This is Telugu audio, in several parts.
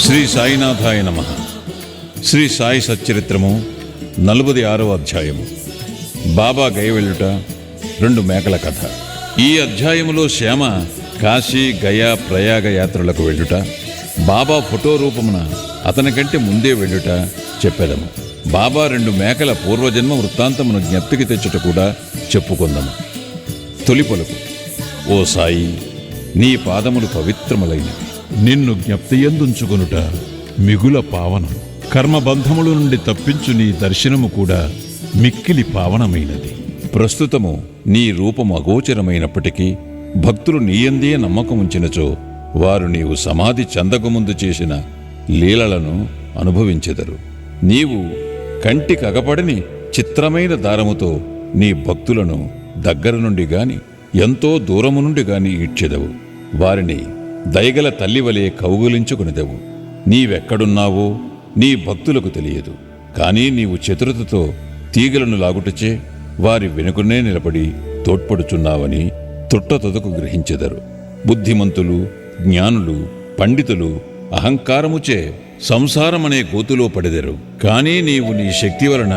శ్రీ సాయినాథాయ నమః. శ్రీ సాయి సచ్చరిత్రము 46వ అధ్యాయము. బాబా గయవెళ్ళుట, 2 మేకల కథ. ఈ అధ్యాయములో శ్యామ కాశీ, గయా, ప్రయాగ యాత్రలకు వెళ్ళుట, బాబా ఫోటో రూపమున అతని కంటే ముందే వెళ్ళుట చెప్పెదము. బాబా 2 మేకల పూర్వజన్మ వృత్తాంతమును జ్ఞప్తికి తెచ్చుట కూడా చెప్పుకుందాము. తొలి పలుకు: ఓ సాయి, నీ పాదములు పవిత్రములైనవి. నిన్ను జ్ఞప్తియందుంచుకొనుట మిగుల పావనం. కర్మబంధముల నుండి తప్పించు నీ దర్శనము కూడా మిక్కిలి పావనమైనది. ప్రస్తుతము నీ రూపము అగోచరమైనప్పటికీ భక్తులు నీయందే నమ్మకం ఉంచినచో వారు నీవు సమాధి చెందకముందు చేసిన లీలలను అనుభవించెదరు. నీవు కంటికి అగపడని చిత్రమైన దారముతో నీ భక్తులను దగ్గర నుండి గాని ఎంతో దూరము నుండి గాని ఈడ్చెదవు. వారిని దయగల తల్లివలే కౌగులించుకునిదెవు. నీవెక్కడున్నావో నీ భక్తులకు తెలియదు. కానీ నీవు చతురతతో తీగలను లాగుటచే వారి వెనుకనే నిలబడి తోడ్పడుచున్నావని తుట్టతొదకు గ్రహించెదరు. బుద్ధిమంతులు, జ్ఞానులు, పండితులు అహంకారముచే సంసారమనే గోతులో పడెదరు. కానీ నీవు నీ శక్తి వలన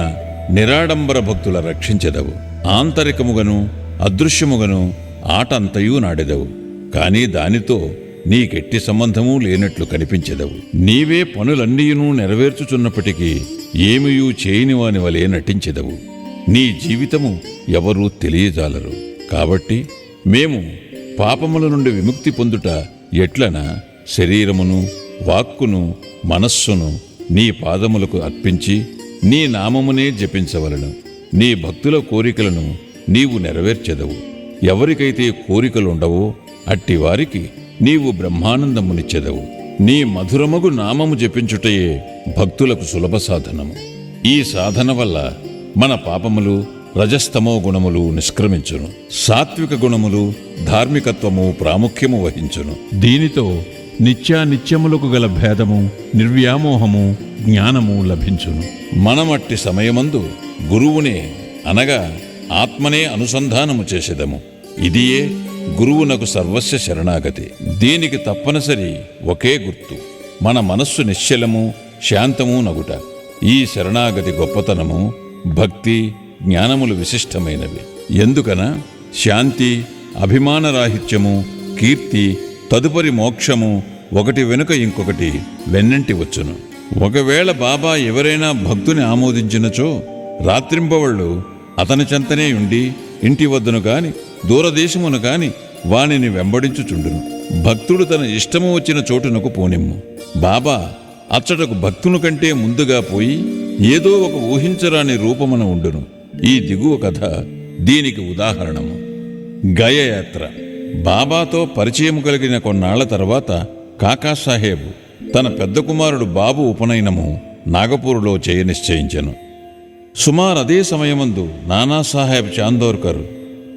నిరాడంబర భక్తుల రక్షించెదవు. ఆంతరికముగను అదృశ్యముగను ఆట అంతయూ నాడెదవు. కానీ దానితో నీకెట్టి సంబంధమూ లేనట్లు కనిపించెదవు. నీవే పనులన్నీయునూ నెరవేర్చుచున్నప్పటికీ ఏమియూ చేయనివాని వలె నటించెదవు. నీ జీవితము ఎవరూ తెలియజాలరు. కాబట్టి మేము పాపముల నుండి విముక్తి పొందుట ఎట్లన శరీరమును, వాక్కును, మనస్సును నీ పాదములకు అర్పించి నీ నామమునే జపించవలను. నీ భక్తుల కోరికలను నీవు నెరవేర్చెదవు. ఎవరికైతే కోరికలుండవో అట్టివారికి నీవు బ్రహ్మానందమునిచ్చెదవు. నీ మధురమగు నామము జపించుటయే భక్తులకు సులభ సాధనము. ఈ సాధన వల్ల మన పాపములు, రజస్తమో గుణములు నిష్క్రమించును. సాత్విక గుణములు, ధార్మికత్వము ప్రాముఖ్యము వహించును. దీనితో నిత్యానిత్యములకు గల భేదము, నిర్వ్యామోహము, జ్ఞానము లభించును. మనమట్టి సమయమందు గురువునే అనగా ఆత్మనే అనుసంధానము చేసేదము. ఇదియే గురువునకు సర్వస్వ శరణాగతి. దీనికి తప్పనిసరి ఒకే గుర్తు: మన మనస్సు నిశ్చలము, శాంతము నగుట. ఈ శరణాగతి గొప్పతనము, భక్తి, జ్ఞానములు విశిష్టమైనవి. ఎందుకన శాంతి, అభిమానరాహిత్యము, కీర్తి, తదుపరి మోక్షము ఒకటి వెనుక ఇంకొకటి వెన్నంటి వచ్చును. ఒకవేళ బాబా ఎవరైనా భక్తుని ఆమోదించినచో రాత్రింబవళ్ళు అతని చెంతనే ఉండి ఇంటి వద్దను కాని దూరదేశమును కాని వానిని వెంబడించుచుండును. భక్తుడు తన ఇష్టము వచ్చిన చోటునకు పోనిమ్ము. బాబా అచ్చటకు భక్తుని కంటే ముందుగా పోయి ఏదో ఒక ఊహించరాని రూపమున ఉండును. ఈ దిగువ కథ దీనికి ఉదాహరణము. గయయాత్ర. బాబాతో పరిచయం కలిగిన కొన్నాళ్ల తర్వాత కాకాసాహెబ్ తన పెద్ద కుమారుడు బాబు ఉపనయనము నాగపూరులో చేయ నిశ్చయించెను. సుమారు అదే సమయమందు నానాసాహెబ్ చాందోర్కర్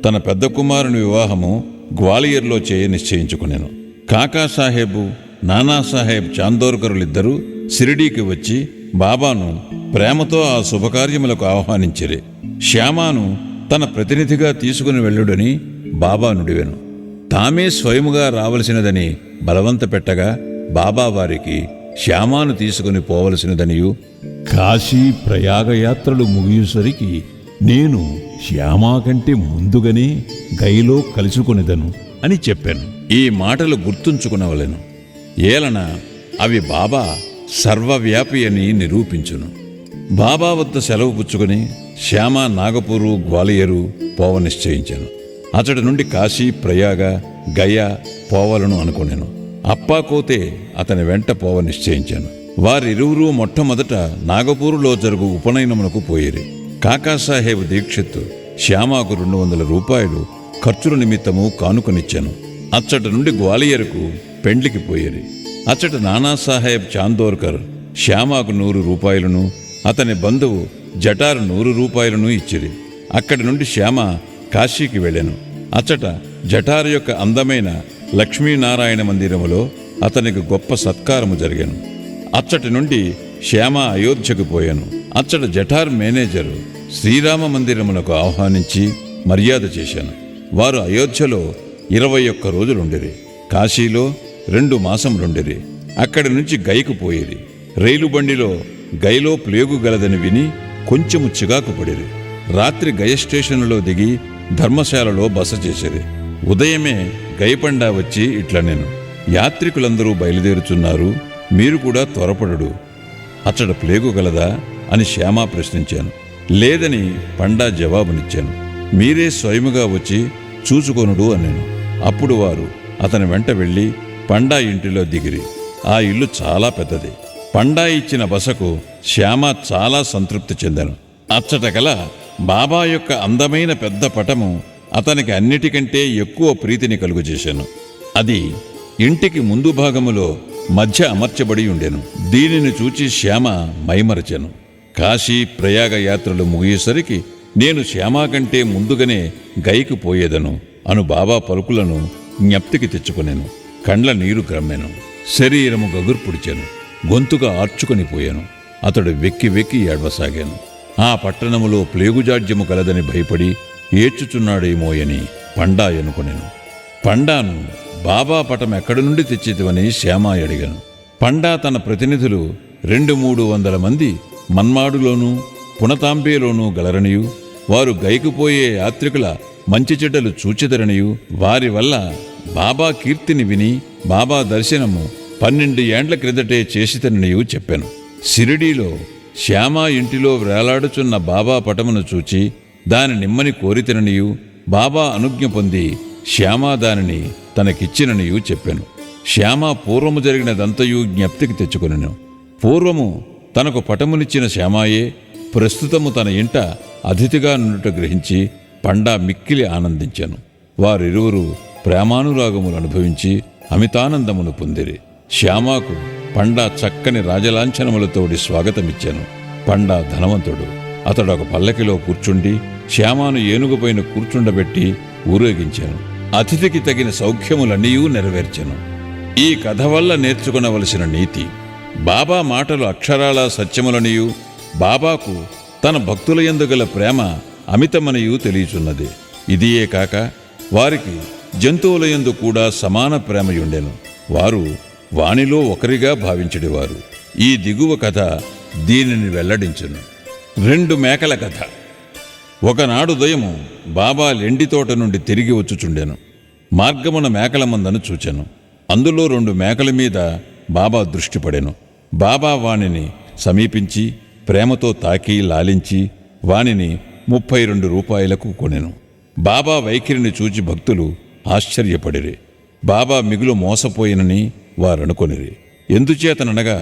తన పెద్ద కుమారుని వివాహము గ్వాలియర్లో చేయ నిశ్చయించుకునేను. కాకాసాహెబు, నానాసాహెబ్ చాందోర్కరులిద్దరూ షిరిడీకి వచ్చి బాబాను ప్రేమతో ఆ శుభకార్యములకు ఆహ్వానించిరి. శ్యామాను తన ప్రతినిధిగా తీసుకుని వెళ్ళుడని బాబా నుడివెను. తామే స్వయముగా రావలసినదని బలవంత పెట్టగా బాబా వారికి శ్యామాను తీసుకుని పోవలసినదనియు, కాశీ ప్రయాగ యాత్రలు ముగియుసరికి నేను శ్యామా కంటే ముందుగానే గైలో కలుసుకునేదను అని చెప్పాను. ఈ మాటలు గుర్తుంచుకునవలెను. ఏలన అవి బాబా సర్వవ్యాపి అని నిరూపించును. బాబా వద్ద సెలవు పుచ్చుకుని శ్యామ నాగపూరు, గ్వాలియరు పోవ నిశ్చయించాను. అతడి నుండి కాశీ, ప్రయాగ, గయా పోవలను అనుకునేను. అప్పాకోతే అతని వెంట పోవ నిశ్చయించాను. వారిరువురూ మొట్టమొదట నాగపూరులో జరుగు ఉపనయనమునకు పోయిరి. కాకాసాహెబ్ దీక్షిత్ శ్యామాకు 200 రూపాయలు ఖర్చుల నిమిత్తము కానుకనిచ్చాను. అచ్చట నుండి గ్వాలియర్కు పెండ్లికి పోయిరి. అచ్చట నానాసాహెబ్ చాందోర్కర్ శ్యామాకు 100 రూపాయలను, అతని బంధువు జటార్ 100 రూపాయలను ఇచ్చిరి. అక్కడి నుండి శ్యామ కాశీకి వెళ్ళాను. అచ్చట జటార్ యొక్క అందమైన లక్ష్మీనారాయణ మందిరములో అతనికి గొప్ప సత్కారము జరిగాను. అచ్చటి నుండి శ్యామ అయోధ్యకు పోయాను. అచ్చట జఠార్ మేనేజరు శ్రీరామ మందిరమునకు ఆహ్వానించి మర్యాద చేశాను. వారు అయోధ్యలో 21 రోజులుండిరి. కాశీలో 2 మాసములుండిరి. అక్కడి నుంచి గైకు పోయేది. రైలు బండిలో గైలో ప్లేగు గలదని విని కొంచెము చికాకు పడేది. రాత్రి గయ స్టేషన్లో దిగి ధర్మశాలలో బస చేసేది. ఉదయమే గైపండా వచ్చి ఇట్లా నేను, యాత్రికులందరూ బయలుదేరుచున్నారు, మీరు కూడా త్వరపడు, అచ్చట ప్లేగు గలదా అని శ్యామ ప్రశ్నించాను. లేదని పండా జవాబునిచ్చాను. మీరే స్వయముగా వచ్చి చూచుకొనుడు అన్నాను. అప్పుడు వారు అతని వెంట వెళ్ళి పండా ఇంటిలో దిగిరి. ఆ ఇల్లు చాలా పెద్దది. పండా ఇచ్చిన బసకు శ్యామ చాలా సంతృప్తి చెందాను. అచ్చట గల బాబా యొక్క అందమైన పెద్ద పటము అతనికి అన్నిటికంటే ఎక్కువ ప్రీతిని కలుగజేశాను. అది ఇంటికి ముందు భాగములో మధ్య అమర్చబడి ఉండెను. దీనిని చూచి శ్యామ మైమరచెను. కాశీ ప్రయాగ యాత్రలు ముగియేసరికి నేను శ్యామ కంటే ముందుగానే గైకి పోయేదను అను బాబా పలుకులను జ్ఞప్తికి తెచ్చుకొనెను. కండ్ల నీరు గ్రమ్మెను. శరీరము గగుర్పుడిచెను. గొంతుగా ఆర్చుకొని పోయాను. అతడు వెక్కి వెక్కి ఏడవసాగాను. ఆ పట్టణములో ప్లేగుజాడ్యము కలదని భయపడి ఏడ్చుచున్నాడేమోయని పండా అనుకొనెను. పండాను బాబా పటం ఎక్కడి నుండి తెచ్చితివని శ్యామ అడిగాను. పండా తన ప్రతినిధులు 200-300 మంది మన్మాడులోనూ పునతాంబేలోనూ గలరనియు, వారు గైకుపోయే యాత్రికుల మంచి చెడ్డలు చూచెదరనియు, వారి వల్ల బాబా కీర్తిని విని బాబా దర్శనము 12 ఏండ్ల క్రిందటే చేసితననియు చెప్పాను. సిరిడీలో శ్యామ ఇంటిలో వేలాడుచున్న బాబా పటమును చూచి దాని నిమ్మని కోరితననియు, బాబా అనుజ్ఞ పొంది శ్యామ దానిని తనకిచ్చిననియు చెప్పాను. శ్యామ పూర్వము జరిగినదంతయు జ్ఞప్తికి తెచ్చుకొనెను. పూర్వము తనకు పటమునిచ్చిన శ్యామాయే ప్రస్తుతము తన ఇంట అతిథిగా నుండుట గ్రహించి పండా మిక్కిలి ఆనందించాను. వారిరువురు ప్రేమానురాగములు అనుభవించి అమితానందమును పొందిరి. శ్యామకు పండా చక్కని రాజలాంఛనములతోడి స్వాగతమిచ్చాను. పండా ధనవంతుడు. అతడు ఒక పల్లకిలో కూర్చుండి శ్యామను ఏనుగుపైన కూర్చుండబెట్టి ఊరేగించాను. అతిథికి తగిన సౌఖ్యములన్నీ నెరవేర్చెను. ఈ కథ వల్ల నేర్చుకునవలసిన నీతి: బాబా మాటలు అక్షరాల సత్యములనియు, బాబాకు తన భక్తుల యందు గల ప్రేమ అమితమనియు తెలియచున్నది. ఇదియే కాక వారికి జంతువుల యందు కూడా సమాన ప్రేమయుండెను. వారు వానిలో ఒకరిగా భావించెడివారు. ఈ దిగువ కథ దీనిని వెల్లడించును. 2 మేకల కథ. ఒకనాడు ఉదయము బాబా లెండి తోట నుండి తిరిగి వచ్చుచుండెను. మార్గమున మేకల మందను చూచెను. అందులో 2 మేకల మీద బాబా దృష్టి పడెను. బాబా వానిని సమీపించి ప్రేమతో తాకి లాలించి వానిని 32 రూపాయలకు కొనెను. బాబా వైఖరిని చూచి భక్తులు ఆశ్చర్యపడిరి. బాబా మిగులు మోసపోయినని వారనుకొనిరి. ఎందుచేతననగా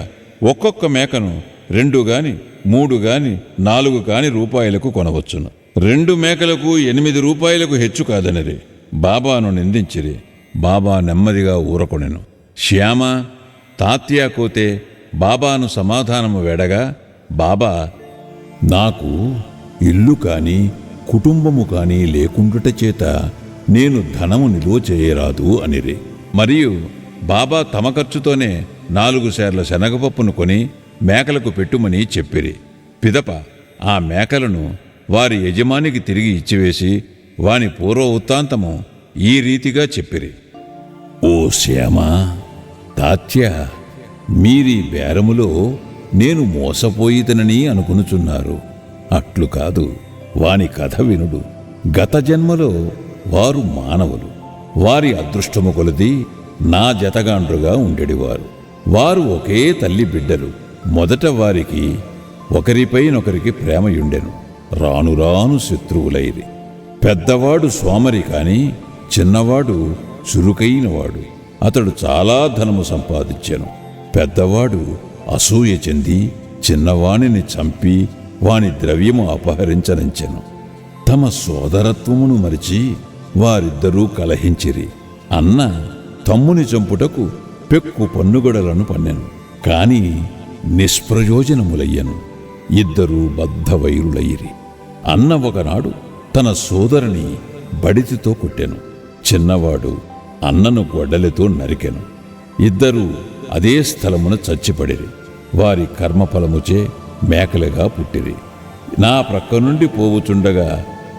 ఒక్కొక్క మేకను 2 గాని 3 గాని 4 కాని రూపాయలకు కొనవచ్చును. 2 మేకలకు 8 రూపాయలకు హెచ్చు కాదనిరి. బాబాను నిందించిరి. బాబా నెమ్మదిగా ఊరకొనెను. శ్యామ తాత్యాకోతే బాబాను సమాధానము వేడగా బాబా, నాకు ఇల్లు కాని కుటుంబము కాని లేకుండుట చేత నేను ధనము నిలువ చేయరాదు అనిరి. మరియు బాబా తమ ఖర్చుతోనే 4 సేర్ల శనగపప్పును కొని మేకలకు పెట్టుమని చెప్పిరి. పిదప ఆ మేకలను వారి యజమానికి తిరిగి ఇచ్చివేసి వాని పూర్వ వృత్తాంతము ఈ రీతిగా చెప్పిరి. ఓ శ్యామ, తాత్య, మీరీ బేరములో నేను మోసపోయితనని అనుకునుచున్నారు. అట్లు కాదు, వాని కథ వినుడు. గత జన్మలో వారు మానవులు. వారి అదృష్టము కొలది నా జతగాండ్రుగా ఉండేడివారు. వారు ఒకే తల్లి బిడ్డలు. మొదట వారికి ఒకరిపైనొకరికి ప్రేమయుండెను. రాను రాను శత్రువులైరి. పెద్దవాడు సోమరి కాని చిన్నవాడు చురుకైనవాడు. అతడు చాలా ధనము సంపాదించెను. పెద్దవాడు అసూయ చెంది చిన్నవాణిని చంపి వాని ద్రవ్యము అపహరించనంచెను. తమ సోదరత్వమును మరిచి వారిద్దరూ కలహించిరి. అన్న తమ్ముని చంపుటకు పెక్కు పన్నుగొడలను పన్నెను. కాని నిష్ప్రయోజనములయ్యను. ఇద్దరూ బద్ధవైరులయ్యిరి. అన్న ఒకనాడు తన సోదరుని బడితితో కొట్టెను. చిన్నవాడు అన్నను గొడ్డలితో నరికెను. ఇద్దరూ అదే స్థలమున చచ్చిపడిరి. వారి కర్మఫలముచే మేకలుగా పుట్టిరి. నా ప్రక్క నుండి పోవుచుండగా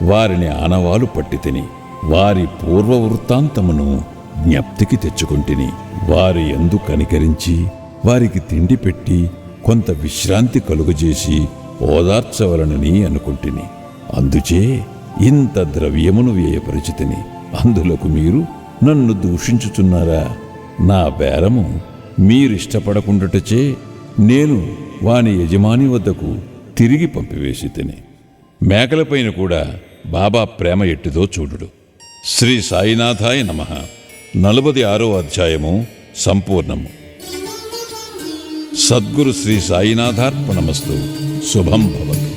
వారిని ఆనవాలు పట్టితిని. వారి పూర్వ వృత్తాంతమును జ్ఞప్తికి తెచ్చుకుంటిని. వారి యందు కనికరించి వారికి తిండి పెట్టి కొంత విశ్రాంతి కలుగజేసి ఓదార్చవలనని అనుకుంటుని. అందుచే ఇంత ద్రవ్యమును వ్యయపరిచితిని. అందులకు మీరు నన్ను దూషించుచున్నారా? నా బేరము మీరిష్టపడకుండుటచే నేను వాని యజమాని వద్దకు తిరిగి పంపివేసి తిని. మేకలపైన కూడా బాబా ప్రేమ ఎట్టిదో చూడుడు. శ్రీ సాయినాథాయ నమః. 46వ అధ్యాయము సంపూర్ణము. సద్గురు శ్రీ సాయినాథార్పణమస్తు. శుభం భవతు.